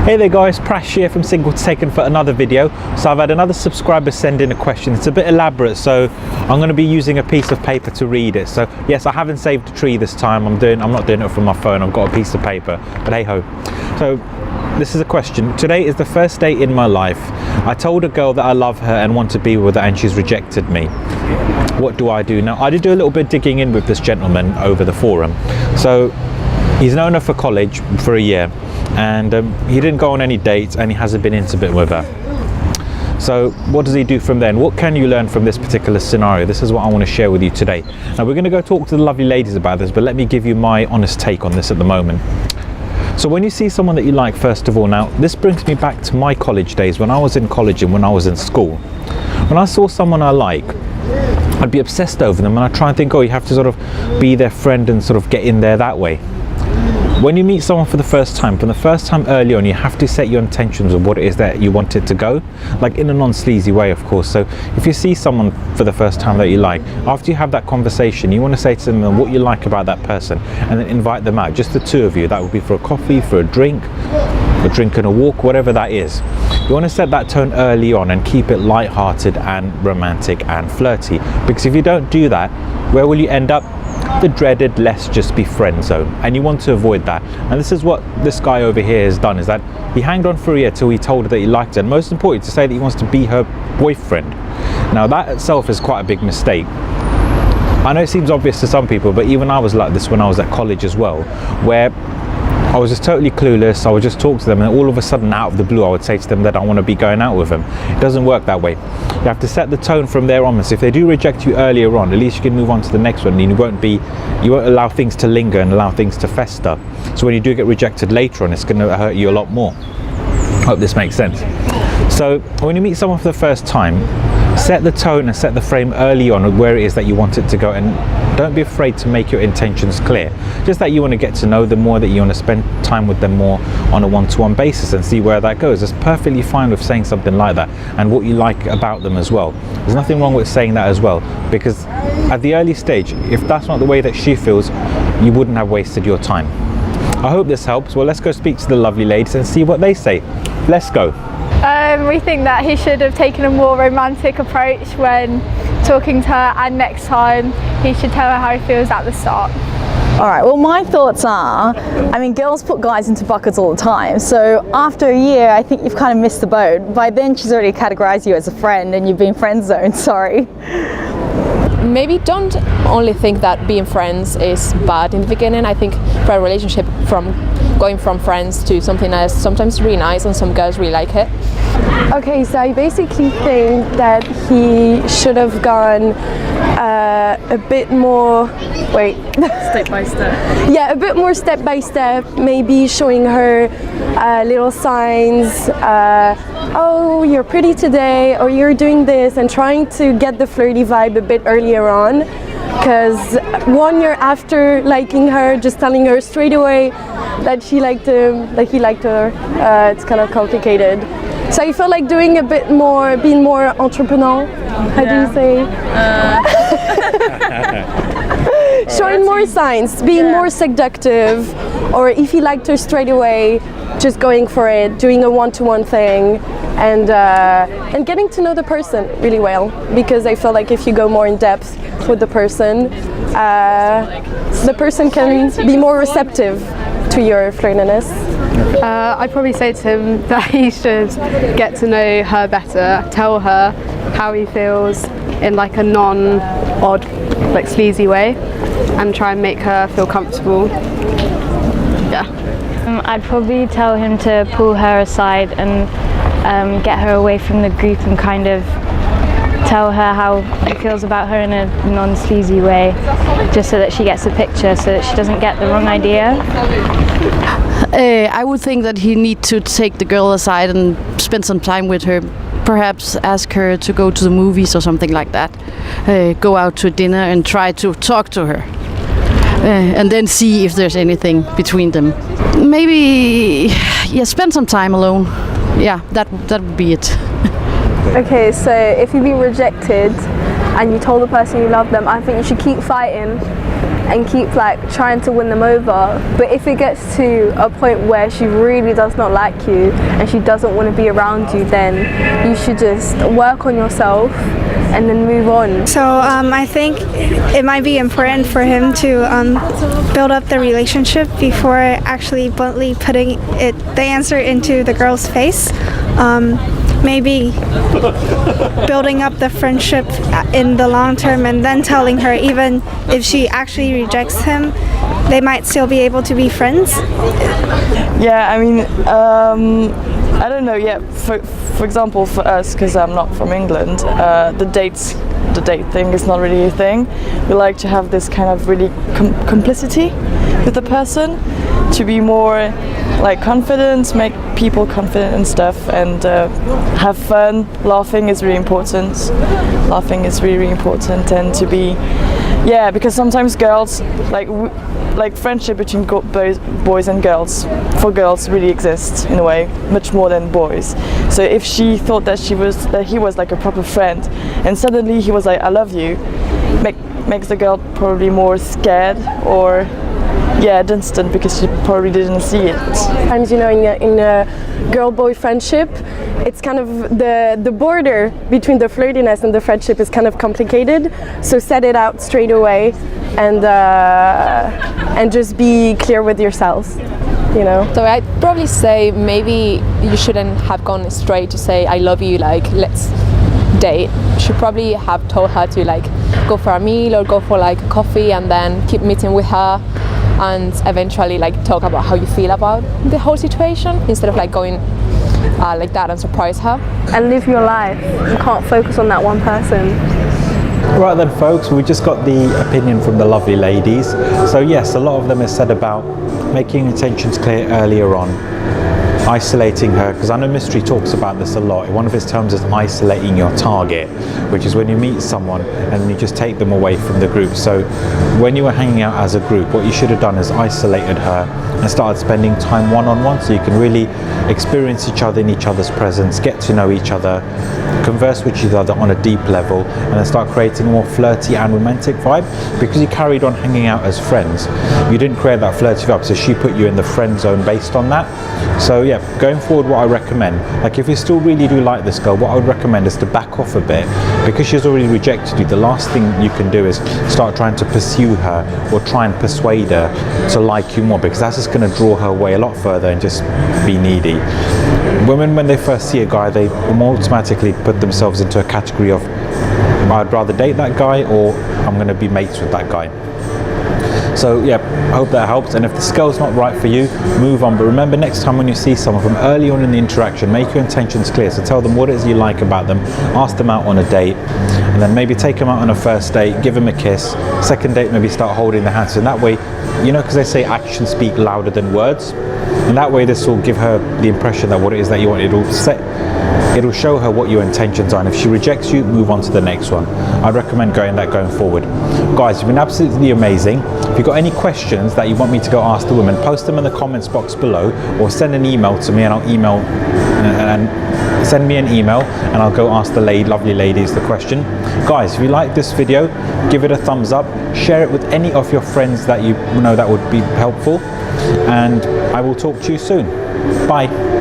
Hey there guys, Prash here from Single to Taken for another video. So I've had another subscriber send in a question. It's a bit elaborate, so I'm going to be using a piece of paper to read it. So yes, I haven't saved a tree this time. I'm not doing it from my phone. I've got a piece of paper, but hey ho. So this is a question. Today is the first day in my life. I told a girl that I love her and want to be with her, and she's rejected me. What do I do? Now, I did do a little bit digging in with this gentleman over the forum. So he's known her for college for a year, and he didn't go on any dates, and he hasn't been intimate with her. So what does he do from then? What can you learn from this particular scenario? This is what I want to share with you today. Now, we're going to go talk to the lovely ladies about this, but let me give you my honest take on this at the moment. So when you see someone that you like, first of all, now this brings me back to my college days, when I was in college and when I was in school. When I saw someone I like, I'd be obsessed over them, and I'd try and think, oh, you have to sort of be their friend and sort of get in there that way. When you meet someone for the first time, early on, you have to set your intentions of what it is that you want it to go, like in a non-sleazy way, of course. So if you see someone for the first time that you like, after you have that conversation, you want to say to them what you like about that person, and then invite them out, just the two of you. That would be for a coffee, for a drink and a walk, whatever that is. You want to set that tone early on and keep it light-hearted and romantic and flirty, because if you don't do that, where will you end up? The dreaded let's just be friend zone, and you want to avoid that. And this is what this guy over here has done, is that he hanged on for a year till he told her that he liked her, and most importantly, to say that he wants to be her boyfriend. Now that itself is quite a big mistake. I know it seems obvious to some people, but even I was like this when I was at college as well, where I was just totally clueless. I would just talk to them, and all of a sudden, out of the blue, I would say to them that I want to be going out with them. It doesn't work that way. You have to set the tone from there onwards. If they do reject you earlier on, at least you can move on to the next one, and you won't allow things to linger and allow things to fester. So when you do get rejected later on, it's going to hurt you a lot more. Hope this makes sense. So when you meet someone for the first time, set the tone and set the frame early on of where it is that you want it to go, and don't be afraid to make your intentions clear. Just that you want to get to know them more, that you want to spend time with them more on a one-to-one basis and see where that goes. It's perfectly fine with saying something like that, and what you like about them as well. There's nothing wrong with saying that as well, because at the early stage, if that's not the way that she feels, you wouldn't have wasted your time. I hope this helps. Well, let's go speak to the lovely ladies and see what they say. Let's go. We think that he should have taken a more romantic approach when talking to her, and next time he should tell her how he feels at the start. Alright, well, my thoughts are, I mean, girls put guys into buckets all the time, so after a year I think you've kind of missed the boat. By then she's already categorized you as a friend and you've been friend zoned, sorry. Maybe don't only think that being friends is bad in the beginning. I think for a relationship, going from friends to something that's sometimes really nice, and some girls really like it. Okay, so I basically think that he should have gone a bit more, Step by step. Yeah, a bit more step by step, maybe showing her little signs, oh, you're pretty today, or you're doing this, and trying to get the flirty vibe a bit earlier on. Because 1 year after liking her, just telling her straight away that he liked her, it's kind of complicated. So I feel like doing a bit more, being more entrepreneurial. How do you say? Showing more signs, being more seductive, or if he liked her straight away, just going for it, doing a one-to-one thing, and getting to know the person really well. Because I feel like if you go more in depth with the person can be more receptive to your flirtiness. I'd probably say to him that he should get to know her better, tell her how he feels in like a non-odd, like sleazy way, and try and make her feel comfortable. Yeah. I'd probably tell him to pull her aside and get her away from the group, and kind of tell her how he feels about her in a non-sleazy way, just so that she gets a picture, so that she doesn't get the wrong idea. I would think that he need to take the girl aside and spend some time with her. Perhaps ask her to go to the movies or something like that. Go out to dinner and try to talk to her. And then see if there's anything between them. Maybe, yeah, spend some time alone. Yeah, that would be it. Okay, so if you've been rejected and you told the person you love them, I think you should keep fighting and keep like trying to win them over. But if it gets to a point where she really does not like you and she doesn't want to be around you, then you should just work on yourself and then move on. So I think it might be important for him to build up the relationship before actually bluntly putting the answer into the girl's face. Maybe building up the friendship in the long term and then telling her, even if she actually rejects him, they might still be able to be friends. Yeah, I mean, I don't know. Yeah, for example, for us, because I'm not from England, the date thing is not really a thing. We like to have this kind of really complicity with the person, to be more like confident, make people confident and stuff, and have fun. Laughing is really important. Laughing is really, really important, and to be, yeah, because sometimes girls like friendship between boys and girls, for girls really exists in a way much more than boys. So if she thought that he was like a proper friend, and suddenly he was like, I love you, makes the girl probably more scared or distant, because she probably didn't see it. Sometimes, you know, in a girl-boy friendship, it's kind of the border between the flirtiness and the friendship is kind of complicated. So set it out straight away, and just be clear with yourselves, you know. So I'd probably say maybe you shouldn't have gone straight to say I love you, like let's date. You should probably have told her to like go for a meal or go for like coffee, and then keep meeting with her, and eventually like talk about how you feel about the whole situation, instead of like going like that and surprise her. And live your life. You can't focus on that one person. Right then folks, we just got the opinion from the lovely ladies. So yes, a lot of them have said about making intentions clear earlier on, isolating her, because I know Mystery talks about this a lot. One of his terms is isolating your target, which is when you meet someone and you just take them away from the group. So when you were hanging out as a group, what you should have done is isolated her and started spending time one-on-one, so you can really experience each other in each other's presence, get to know each other, converse with each other on a deep level, and then start creating a more flirty and romantic vibe. Because you carried on hanging out as friends, you didn't create that flirty vibe, so she put you in the friend zone based on that. So yeah, going forward, what I recommend, like if you still really do like this girl, what I would recommend is to back off a bit, because she's already rejected you. The last thing you can do is start trying to pursue her or try and persuade her to like you more, because that's just going to draw her away a lot further and just be needy. Women, when they first see a guy, they automatically put themselves into a category of I'd rather date that guy, or I'm going to be mates with that guy. So yeah, I hope that helps, and if the scale's not right for you, move on. But remember, next time when you see someone, from early on in the interaction, make your intentions clear. So tell them what it is you like about them, ask them out on a date, and then maybe take them out on a first date, give them a kiss. Second date, maybe start holding their hands, and that way, you know, because they say actions speak louder than words, and that way this will give her the impression that what it is that you want, it'll show her what your intentions are, and if she rejects you, move on to the next one. I'd recommend going forward. Guys, you've been absolutely amazing. If you've got any questions that you want me to go ask the women, post them in the comments box below, or send an email to me, and I'll email and send me an email and I'll go ask the lovely ladies the question. Guys, if you like this video, give it a thumbs up, share it with any of your friends that you know that would be helpful, and I will talk to you soon. Bye.